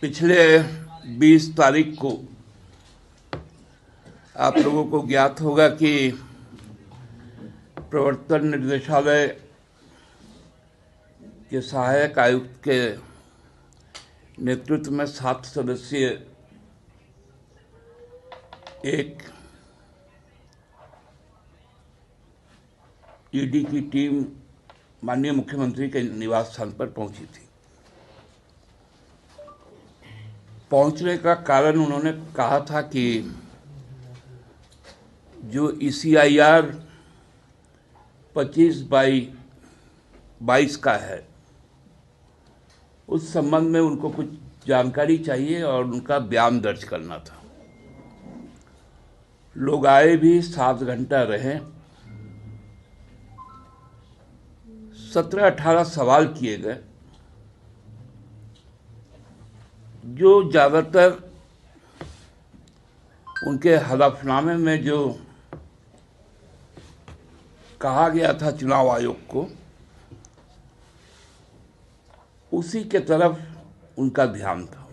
पिछले 20 तारीख को आप लोगों को ज्ञात होगा कि प्रवर्तन निर्देशालय के सहायक आयुक्त के नेतृत्व में 7 सदस्यीय एक ईडी की टीम माननीय मुख्यमंत्री के निवास स्थान पर पहुंची थी। पहुंचने का कारण उन्होंने कहा था कि जो ECIR 25/22 का है उस संबंध में उनको कुछ जानकारी चाहिए और उनका बयान दर्ज करना था। लोग आए भी, 7 घंटा रहे, 17-18 सवाल किए गए जो ज़्यादातर उनके हलफनामे में जो कहा गया था चुनाव आयोग को, उसी के तरफ उनका ध्यान था।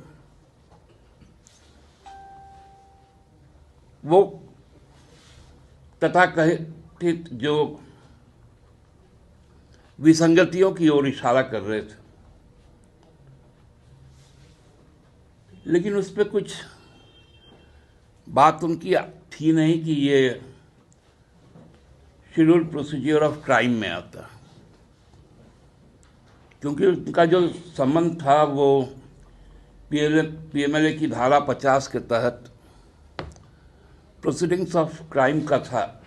वो तथाकथित जो विसंगतियों की ओर इशारा कर रहे थे, लेकिन उस पर कुछ बात उनकी थी नहीं कि ये शेड्यूल्ड प्रोसीजर ऑफ क्राइम में आता, क्योंकि उनका जो संबंध था वो PMLA की धारा 50 के तहत प्रोसीडिंग्स ऑफ क्राइम का था,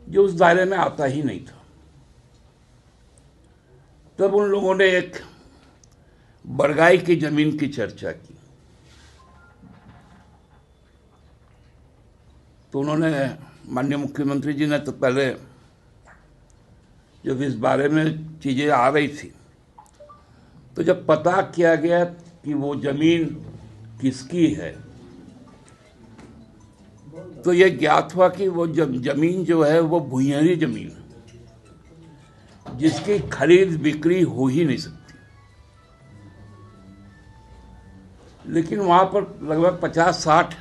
जो उस दायरे में आता ही नहीं था। तब उन लोगों ने एक बरगाई की जमीन की चर्चा की, तो उन्होंने, माननीय मुख्यमंत्री जी ने तो पहले जब इस बारे में चीज़ें आ रही थी, तो जब पता किया गया कि वो ज़मीन किसकी है, तो ये ज्ञात हुआ कि वो ज़मीन जो है वो भूइयारी ज़मीन है, जिसकी खरीद बिक्री हो ही नहीं सकती। लेकिन वहाँ पर लगभग 50-60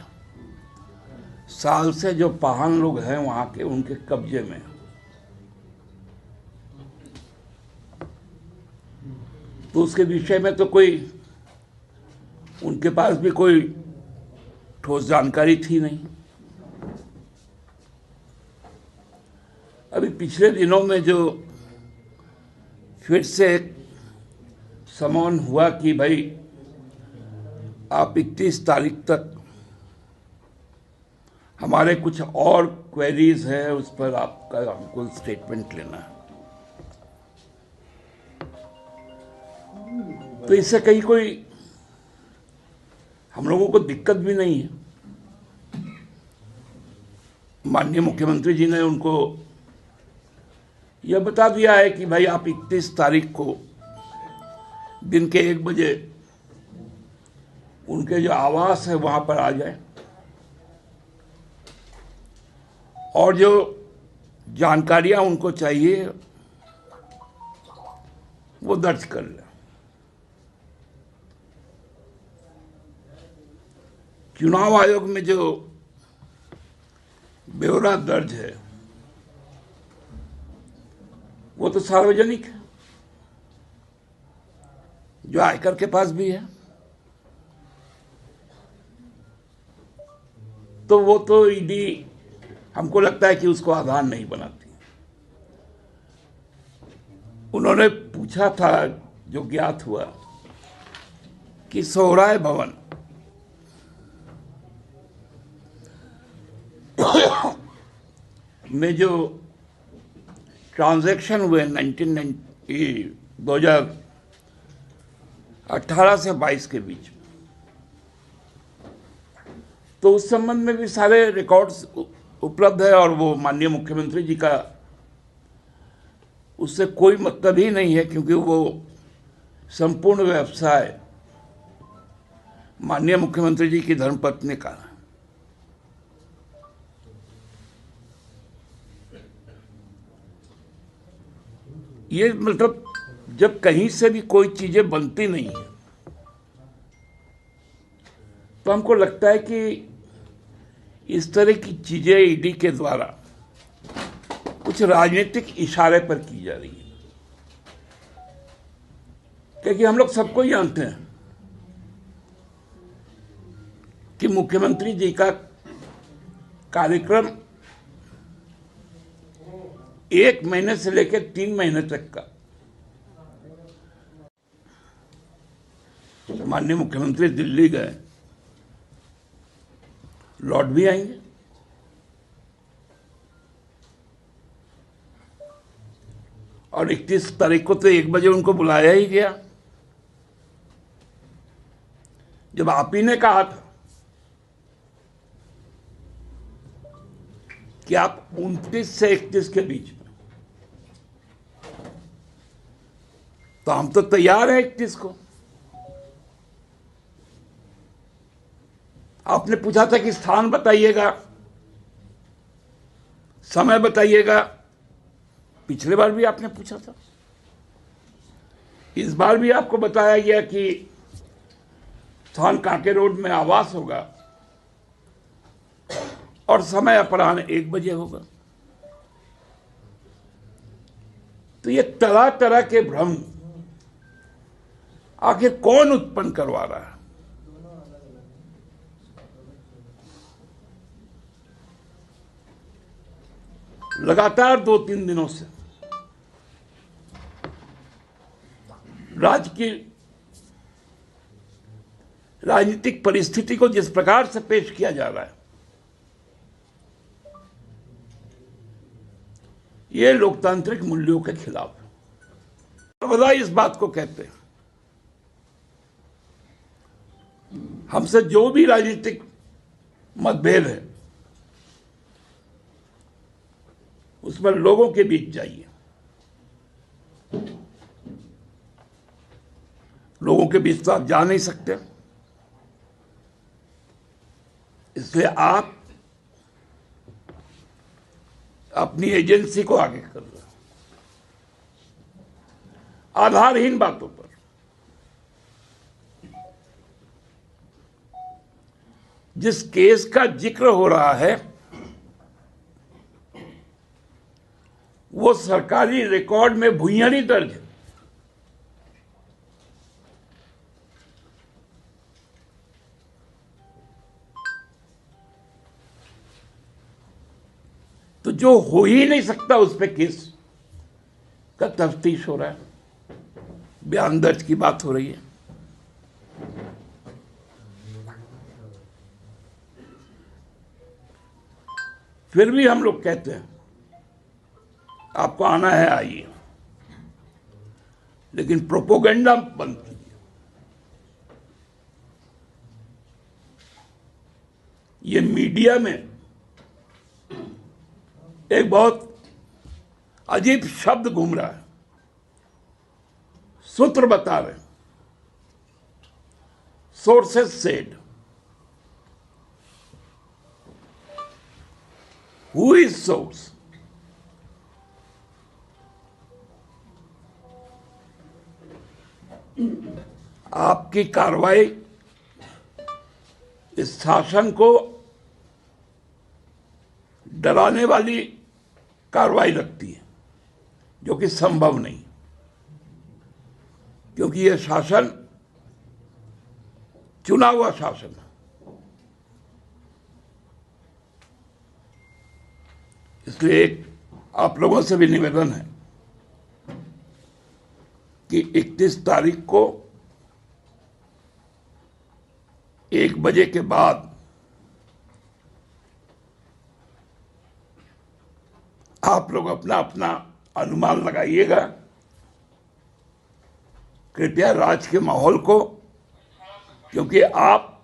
साल से जो पाहन लोग हैं वहाँ के, उनके कब्जे में। तो उसके विषय में तो कोई, उनके पास भी कोई ठोस जानकारी थी नहीं। अभी पिछले दिनों में जो फिर से एक समन हुआ कि भाई आप 31 तारीख तक हमारे कुछ और क्वेरीज हैं, उस पर आपका हमको स्टेटमेंट लेना है, तो इससे कहीं कोई हम लोगों को दिक्कत भी नहीं है। माननीय मुख्यमंत्री जी ने उनको यह बता दिया है कि भाई आप 31 तारीख को दिन के 1 बजे उनके जो आवास है वहां पर आ जाए और जो जानकारियां उनको चाहिए वो दर्ज कर लें। चुनाव आयोग में जो ब्यौरा दर्ज है वो तो सार्वजनिक है, जो आयकर के पास भी है, तो वो तो ईडी हमको लगता है कि उसको आधार नहीं बनाती। उन्होंने पूछा था, जो ज्ञात हुआ, कि सोहराय भवन में जो ट्रांजैक्शन हुए 2018 से 22 के बीच, तो उस संबंध में भी सारे रिकॉर्ड्स उपलब्ध है और वो माननीय मुख्यमंत्री जी का उससे कोई मतलब ही नहीं है, क्योंकि वो संपूर्ण व्यवसाय माननीय मुख्यमंत्री जी की धर्मपत्नी का। ये मतलब जब कहीं से भी कोई चीजें बनती नहीं है तो हमको लगता है कि इस तरह की चीजें ईडी के द्वारा कुछ राजनीतिक इशारे पर की जा रही है, क्योंकि हम लोग सबको ही जानते हैं कि मुख्यमंत्री जी का कार्यक्रम 1 महीने से लेकर 3 महीने तक का माननीय मुख्यमंत्री दिल्ली गए, लौट भी आएंगे। और 31 तारीख को तो 1 बजे उनको बुलाया ही गया, जब आप ही ने कहा था कि आप 29 से 31 के बीच में, तो हम तो तैयार हैं 31 को। आपने पूछा था कि स्थान बताइएगा, समय बताइएगा, पिछले बार भी आपने पूछा था, इस बार भी आपको बताया गया कि स्थान कांके रोड में आवास होगा और समय अपराह्न 1 बजे होगा। तो ये तरह तरह के भ्रम आखिर कौन उत्पन्न करवा रहा है? लगातार 2-3 दिनों से राज्य की राजनीतिक परिस्थिति को जिस प्रकार से पेश किया जा रहा है, ये लोकतांत्रिक मूल्यों के खिलाफ है। बता इस बात को कहते हैं, हमसे जो भी राजनीतिक मतभेद है उसमें लोगों के बीच जाइए, लोगों के बीच तो आप जा नहीं सकते, इसलिए आप अपनी एजेंसी को आगे कर रहे हैं आधारहीन बातों पर। जिस केस का जिक्र हो रहा है वो सरकारी रिकॉर्ड में भुइयारी दर्ज है। तो जो हो ही नहीं सकता उस पे केस का तफ्तीश हो रहा है, बयान दर्ज की बात हो रही है। फिर भी हम लोग कहते हैं आपको आना है आइए, लेकिन प्रोपोगेंडा बंद कीजिए। ये मीडिया में एक बहुत अजीब शब्द घूम रहा है, सूत्र बता रहे, sources said. Who is source? आपकी कार्रवाई इस शासन को डराने वाली कार्रवाई लगती है, जो कि संभव नहीं, क्योंकि यह शासन चुना हुआ शासन है। इसलिए एक आप लोगों से भी निवेदन है कि 31 तारीख को 1 बजे के बाद आप लोग अपना अपना अनुमान लगाइएगा। कृपया राज्य के माहौल को, क्योंकि आप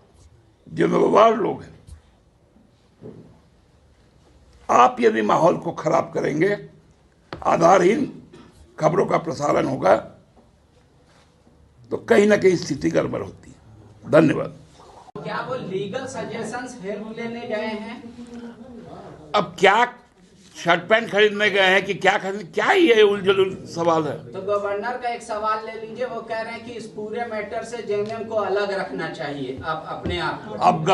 जिम्मेवार लोग हैं, आप यदि माहौल को खराब करेंगे, आधारहीन खबरों का प्रसारण होगा, तो कहीं ना कहीं स्थिति गड़बड़ होती है। धन्यवाद। क्या वो लीगल सजेशंस हेल्प लेने गए हैं? अब क्या शर्ट पैंट खरीदने गए हैं कि क्या खरीद, क्या ये उलझुल सवाल है। तो गवर्नर का एक सवाल ले लीजिए, वो कह रहे हैं कि इस पूरे मैटर से जेएमएम को अलग रखना चाहिए आप अपने आप को। अब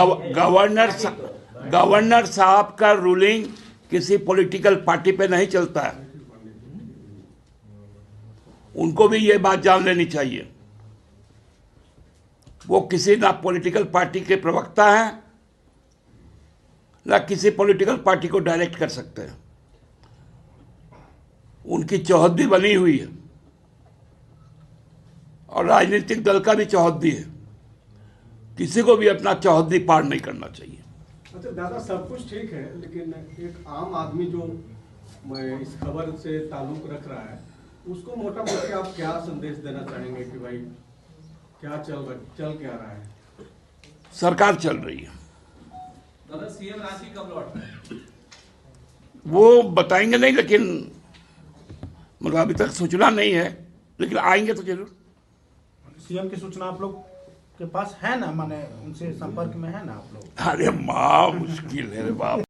गवर्नर साहब का रूलिंग किसी पॉलिटिकल पार्टी पे नहीं चलता है, उनको भी ये बात जान लेनी चाहिए। वो किसी ना पॉलिटिकल पार्टी के प्रवक्ता हैं ना किसी पॉलिटिकल पार्टी को डायरेक्ट कर सकते हैं। उनकी चौहद्दी बनी हुई है और राजनीतिक दल का भी चौहद्दी है, किसी को भी अपना चौहद्दी पार नहीं करना चाहिए। अच्छा दादा, सब कुछ ठीक है, लेकिन एक आम आदमी जो इस खबर से ताल्लुक रख रहा है, उसको मोटा मोटी आप क्या संदेश देना चाहेंगे कि भाई क्या चल क्या रहा है? सरकार चल रही है। दादा, सीएम रांची कब लौट रहे हैं? वो बताएंगे नहीं, लेकिन मतलब अभी तक सूचना नहीं है, लेकिन आएंगे तो जरूर। सीएम की सूचना आप लोग के पास है ना, माने उनसे संपर्क में है ना आप लोग? अरे माँ मुश्किल है रे बाप।